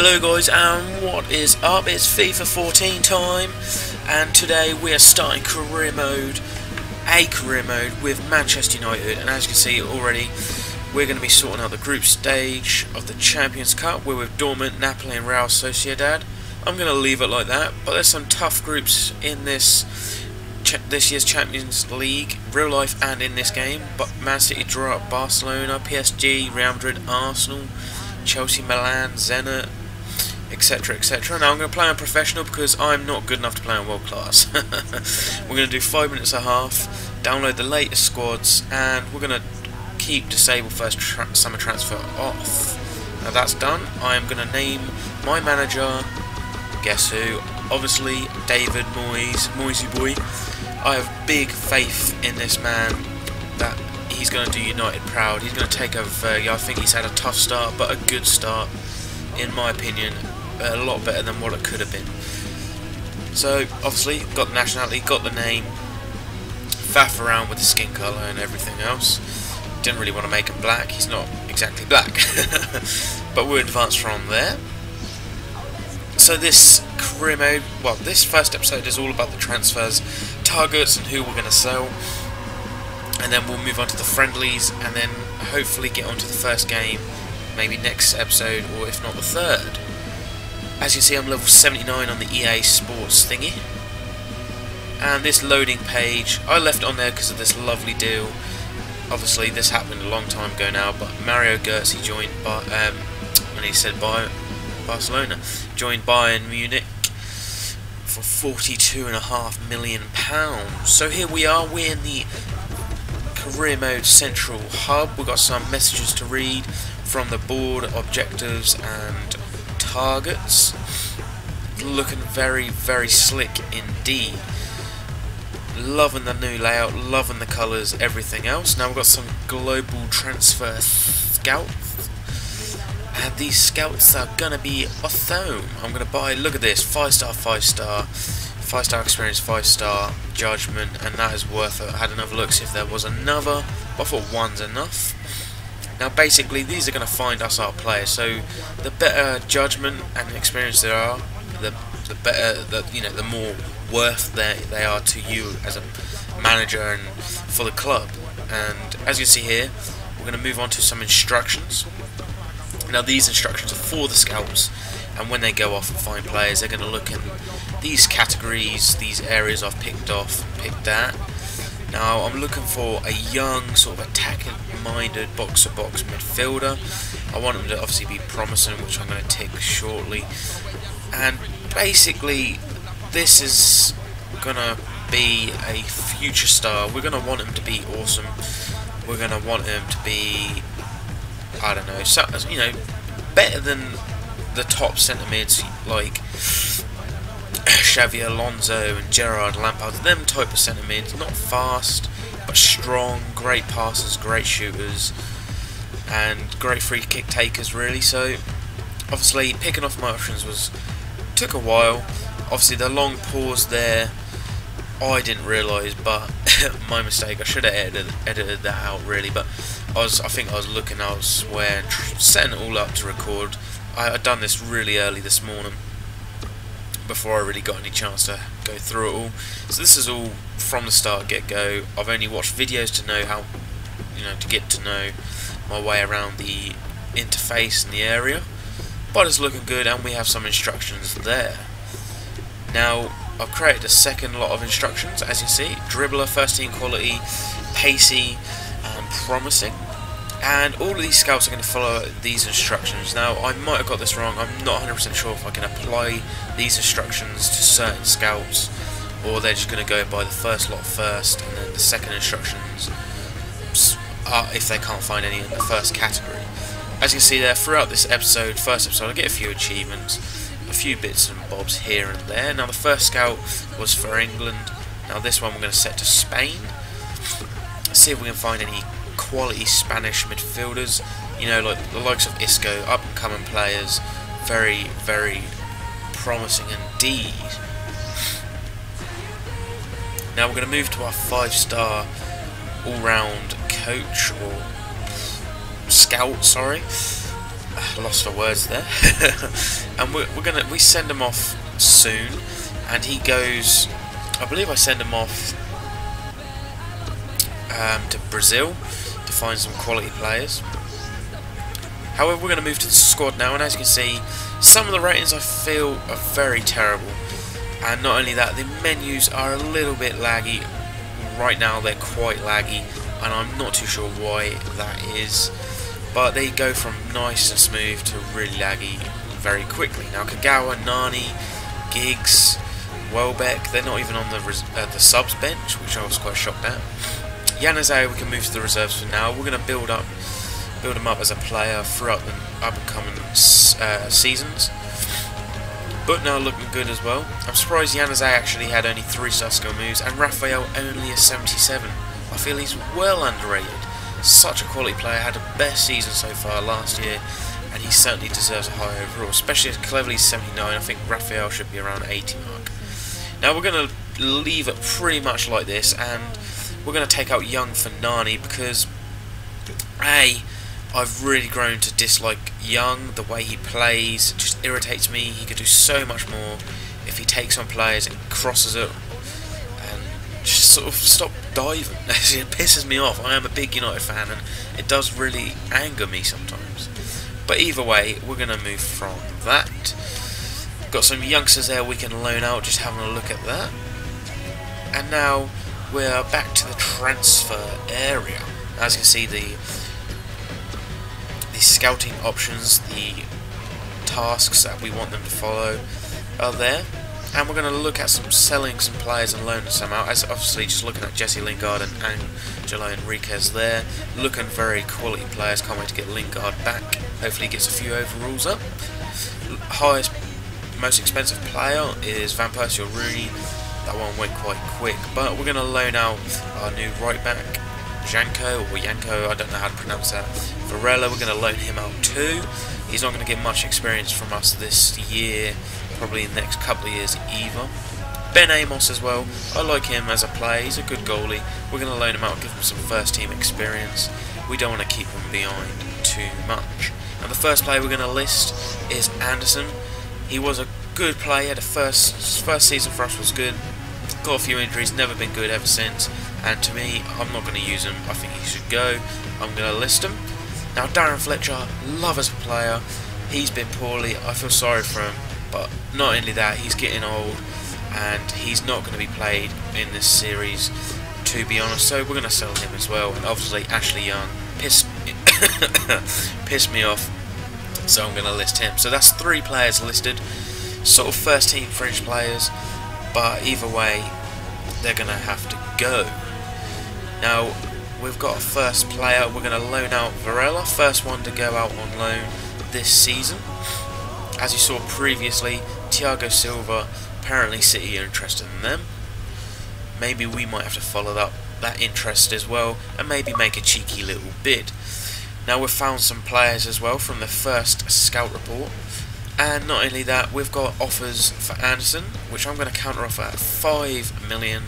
Hello guys, and what is up? It's FIFA 14 time, and today we are starting career mode with Manchester United. And as you can see already, we're going to be sorting out the group stage of the Champions Cup. We're with Dortmund, Napoli and Real Sociedad. I'm going to leave it like that, but there's some tough groups in this year's Champions League, real life and in this game. But Man City draw up Barcelona, PSG, Real Madrid, Arsenal, Chelsea, Milan, Zenit, etc, etc. Now I'm going to play on professional because I'm not good enough to play on world class. We're going to do 5 minutes and a half, download the latest squads, and we're going to keep disable first summer transfer off. Now that's done. I am going to name my manager, guess who? Obviously David Moyes, Moisey boy. I have big faith in this man that he's going to do United proud. He's going to take over Fergie. I think he's had a tough start, but a good start, in my opinion. A lot better than what it could have been. So, obviously, got the nationality, got the name, faff around with the skin colour and everything else. Didn't really want to make him black. He's not exactly black. But we'll advance from there. So this career mode, well, this first episode is all about the transfers, targets and who we're going to sell. And then we'll move on to the friendlies, and then hopefully get onto the first game, maybe next episode, or if not the third. As you see, I'm level 79 on the EA Sports thingy. And this loading page, I left on there because of this lovely deal. Obviously, this happened a long time ago now, but Mario Götze joined, when he said Barcelona, joined Bayern Munich for £42.5 million. So here we are, we're in the career mode central hub. We've got some messages to read from the board, objectives and targets. Looking very, very slick indeed. Loving the new layout, loving the colours, everything else. Now we've got some global transfer scouts, and these scouts are gonna be awesome. I'm gonna buy, look at this, 5-star, 5-star, 5-star experience, 5-star judgment, and that is worth it. I had another look, see if there was another, but I thought one's enough. Now basically these are going to find us our players, so the better judgment and experience there are, the better, the more worth they are to you as a manager and for the club. And as you see here, we're going to move on to some instructions. Now these instructions are for the scouts, and when they go off and find players, they're going to look in these categories, these areas I've picked at. Now I'm looking for a young, sort of attacking-minded box-to-box midfielder. I want him to obviously be promising, which I'm going to tick shortly. And basically, this is going to be a future star. We're going to want him to be awesome. We're going to want him to be, I don't know, so, better than the top centre mids like Xavi Alonso and Gerard Lampard, them type of centre mids, not fast but strong, great passers, great shooters and great free kick takers really. So obviously picking off my options took a while. Obviously the long pause there I didn't realise, but my mistake, I should have edited that out really, but I think I was looking elsewhere and setting it all up to record. I'd done this really early this morning before I really got any chance to go through it all. So this is all from the start, get-go. I've only watched videos to know how, to get to know my way around the interface and the area. But it's looking good, and we have some instructions there. Now, I've created a second lot of instructions, as you see. Dribbler, first team quality, pacey, and promising. And all of these scouts are going to follow these instructions. Now, I might have got this wrong. I'm not 100% sure if I can apply these instructions to certain scouts, or they're just going to go by the first lot first, and then the second instructions are if they can't find any in the first category. As you can see there, throughout this first episode, I get a few achievements, a few bits and bobs here and there. Now, the first scout was for England. Now, this one we're going to set to Spain. See if we can find any quality Spanish midfielders, like the likes of Isco, up and coming players, very, very promising indeed. Now we're going to move to our 5-star all-round coach, or scout, sorry. lost for words there. And we send him off soon, and he goes. I believe I send him off to Brazil to find some quality players. However, we're going to move to the squad now, and as you can see, some of the ratings I feel are very terrible. And not only that, the menus are a little bit laggy. Right now they're quite laggy, and I'm not too sure why that is. But they go from nice and smooth to really laggy very quickly. Now Kagawa, Nani, Giggs, Welbeck, they're not even on the subs bench, which I was quite shocked at. Yanazao, we can move to the reserves for now. We're going to build him up as a player throughout the up and coming seasons. But now looking good as well. I'm surprised Yanazao actually had only 3-star skill moves and Raphael only a 77. I feel he's well underrated. Such a quality player, had the best season so far last year, and he certainly deserves a high overall, especially as Cleverly's 79. I think Raphael should be around 80 mark. Now we're going to leave it pretty much like this, and we're going to take out Young for Nani because I've really grown to dislike Young. The way he plays just irritates me. He could do so much more if he takes on players and crosses it and just sort of stop diving. It pisses me off. I am a big United fan and it does really anger me sometimes. But either way, we're going to move from that. Got some youngsters there we can loan out, just having a look at that. And now we're back to the transfer area. As you can see, the scouting options, the tasks that we want them to follow are there, and we're going to look at selling some players and loaning some out. As obviously just looking at Jesse Lingard and Angelo Enriquez there, looking very quality players. Can't wait to get Lingard back. Hopefully he gets a few overalls up. Highest, most expensive player is Van Persie or Rooney. That one went quite quick, but we're going to loan out our new right back, Janko or Yanko, I don't know how to pronounce that. Varela, we're going to loan him out too. He's not going to get much experience from us this year, probably in the next couple of years either. Ben Amos as well, I like him as a player, he's a good goalie. We're going to loan him out and give him some first team experience. We don't want to keep him behind too much. And the first player we're going to list is Anderson. He was a good player, the first season for us was good. Got a few injuries, never been good ever since. And to me, I'm not going to use him. I think he should go. I'm going to list him. Now, Darren Fletcher, love as a player. He's been poorly. I feel sorry for him. But not only that, he's getting old. And he's not going to be played in this series, to be honest. So we're going to sell him as well. And obviously, Ashley Young pissed me off. So I'm going to list him. So that's 3 players listed. Sort of first team French players. But either way, they're going to have to go. Now, we've got a first player. We're going to loan out Varela, first one to go out on loan this season. As you saw previously, Thiago Silva, apparently City are interested in them. Maybe we might have to follow up that interest as well, and maybe make a cheeky little bid. Now, we've found some players as well from the first scout report. And not only that, we've got offers for Anderson, which I'm going to counter offer at 5 million.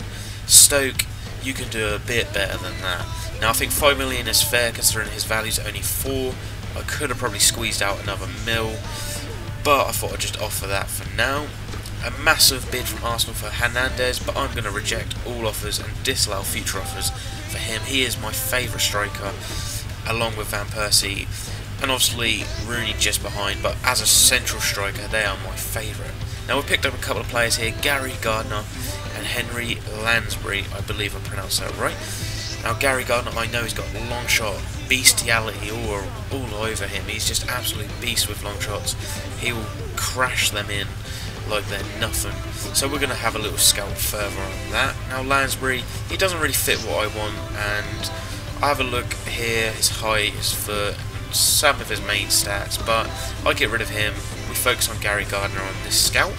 Stoke, you can do a bit better than that. Now I think 5 million is fair considering his value's only 4. I could have probably squeezed out another mil, but I thought I'd just offer that for now. A massive bid from Arsenal for Hernandez, but I'm going to reject all offers and disallow future offers for him. He is my favourite striker, along with Van Persie, and obviously Rooney just behind, but as a central striker, they are my favourite. Now we've picked up a couple of players here, Gary Gardner and Henry Lansbury, I believe I pronounced that right. Now Gary Gardner, I know he's got long shot bestiality all over him. He's just absolute beast with long shots. He will crash them in like they're nothing. So we're going to have a little scout further on that. Now Lansbury, he doesn't really fit what I want, and I have a look here, his height, his foot, some of his main stats, but I get rid of him. We focus on Gary Gardner on this scout.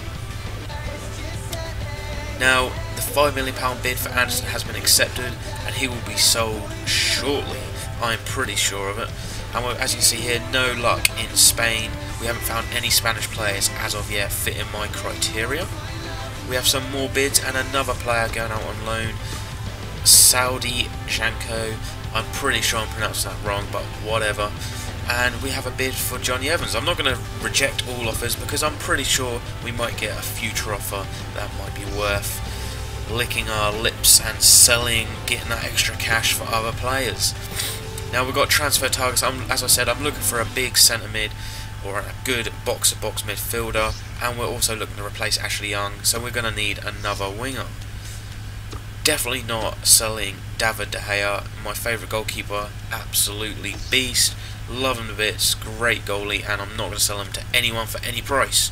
Now, the £5 million bid for Anderson has been accepted, and he will be sold shortly. I'm pretty sure of it. And as you can see here, no luck in Spain. We haven't found any Spanish players as of yet fitting my criteria. We have some more bids and another player going out on loan, Saudi Janko. I'm pretty sure I'm pronouncing that wrong, but whatever. and we have a bid for Johnny Evans. I'm not going to reject all offers because I'm pretty sure we might get a future offer that might be worth licking our lips and selling, getting that extra cash for other players. Now we've got transfer targets. As I said, I'm looking for a big centre mid or a good box-to-box midfielder, and we're also looking to replace Ashley Young, so we're going to need another winger. Definitely not selling David De Gea, my favourite goalkeeper, absolutely beast, love him to bits, great goalie, and I'm not going to sell him to anyone for any price.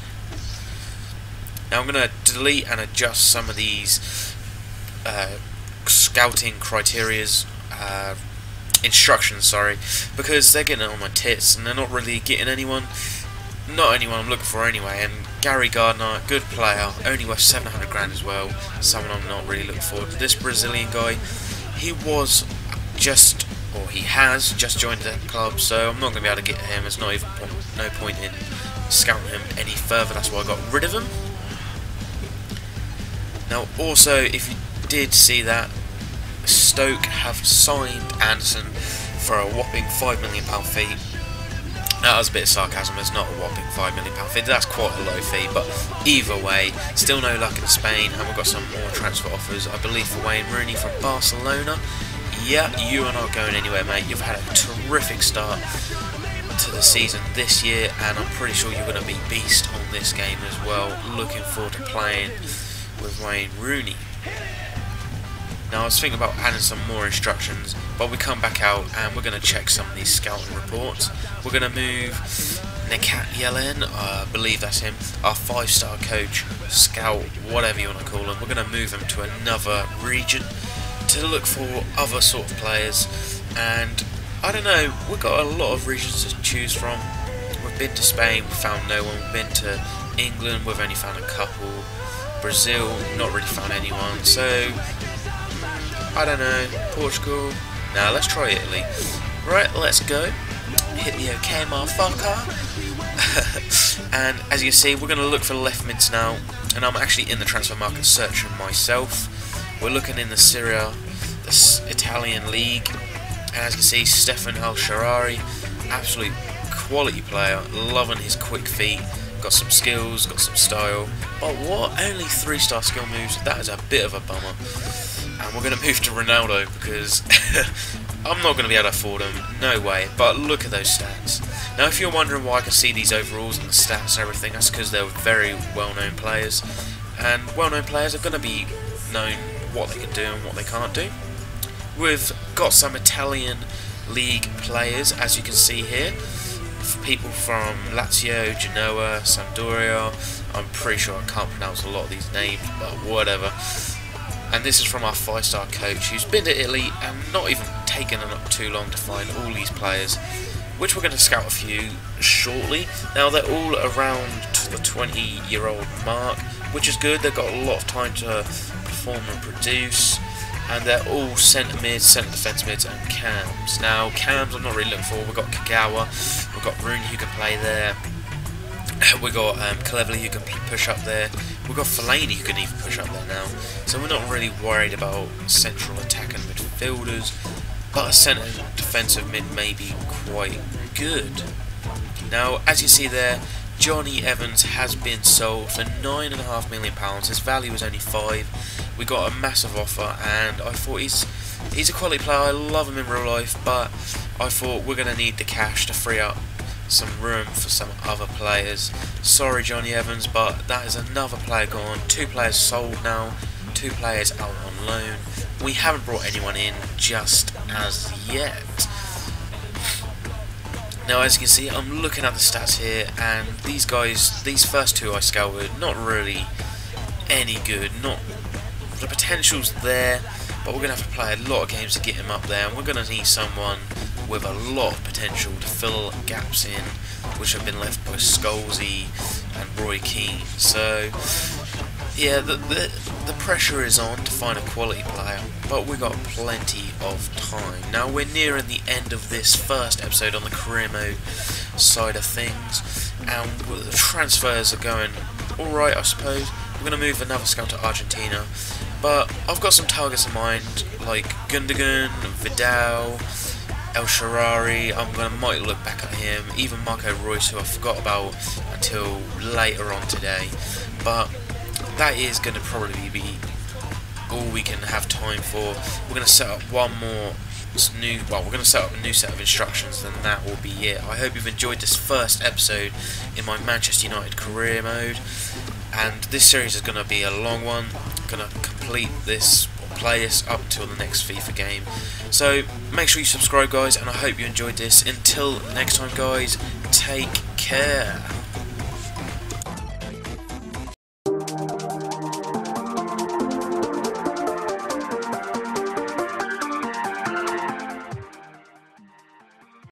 Now I'm going to delete and adjust some of these scouting criterias, instructions, sorry, because they're getting on my tits and they're not really getting anyone I'm looking for anyway. And Gary Gardner, good player, only worth 700 grand as well, someone I'm not really looking for. This Brazilian guy, he has just joined the club, so I'm not going to be able to get to him. There's not even no point in scouting him any further, that's why I got rid of him. Now also, if you did see that, Stoke have signed Anderson for a whopping £5 million fee. That was a bit of sarcasm, it's not a whopping £5 million fee, that's quite a low fee, but either way, still no luck in Spain, and we've got some more transfer offers, I believe for Wayne Rooney from Barcelona. Yeah, you are not going anywhere, mate. You've had a terrific start to the season this year, and I'm pretty sure you're going to be beast on this game as well. Looking forward to playing with Wayne Rooney. Now I was thinking about adding some more instructions, but we come back out and we're going to check some of these scouting reports. We're going to move Nekat Yellen, I believe that's him, our 5-star coach, scout, whatever you want to call him. We're going to move him to another region to look for other sort of players, and I don't know, we've got a lot of regions to choose from. We've been to Spain, we've found no one. We've been to England, we've only found a couple. Brazil, not really found anyone. So I don't know, Portugal, now let's try Italy. Right, let's go. Hit the OK, motherfucker. And as you can see, we're going to look for left mids now, and I'm actually in the transfer market searching myself. We're looking in the Syria, the Italian league, and as you can see, Stefan Al-Sharari, absolute quality player, loving his quick feet, got some skills, got some style, but what, only 3-star skill moves, that is a bit of a bummer. And we're going to move to Ronaldo because I'm not going to be able to afford him, no way, but look at those stats. Now if you're wondering why I can see these overalls and the stats and everything, that's because they're very well-known players, and well-known players are going to be known what they can do and what they can't do. We've got some Italian league players, as you can see here, people from Lazio, Genoa, Sampdoria. I'm pretty sure I can't pronounce a lot of these names, but whatever. And this is from our 5-star coach, who's been to Italy and not even taken too long to find all these players, which we're going to scout a few shortly. Now they're all around the 20-year-old mark, which is good. They've got a lot of time to perform and produce, and they're all centre mids, centre defence mids, and cams. Now cams I'm not really looking for. We've got Kagawa, we've got Rooney who can play there, we've got Cleverly who can push up there, we've got Fellaini who can even push up there now, so we're not really worried about central attacking midfielders, but a centre defensive mid may be quite good. Now as you see there, Johnny Evans has been sold for £9.5 million. His value is only 5. We got a massive offer, and I thought he's a quality player. I love him in real life, but I thought we're going to need the cash to free up some room for some other players. Sorry Johnny Evans, but that is another player gone. 2 players sold now, 2 players out on loan. We haven't brought anyone in just as yet. Now as you can see, I'm looking at the stats here, and these guys, these first 2 I scouted, not really any good. Not the potential's there, but we're going to have to play a lot of games to get him up there, and we're going to need someone with a lot of potential to fill gaps in, which have been left by Scholesy and Roy Keane. So yeah, the pressure is on to find a quality player, but we've got plenty of time. Now we're nearing the end of this first episode on the career mode side of things, and the transfers are going alright, I suppose. We're going to move another scout to Argentina, but I've got some targets in mind, like Gundogan, Vidal, El Sharari, might look back at him, even Marco Reus, who I forgot about until later on today. But that is going to probably be all we can have time for. We're going to set up we're going to set up a new set of instructions, and that will be it. I hope you've enjoyed this first episode in my Manchester United career mode, and this series is going to be a long one. I'm going to complete this, or play this up until the next FIFA game. So make sure you subscribe, guys, and I hope you enjoyed this. Until next time, guys, take care.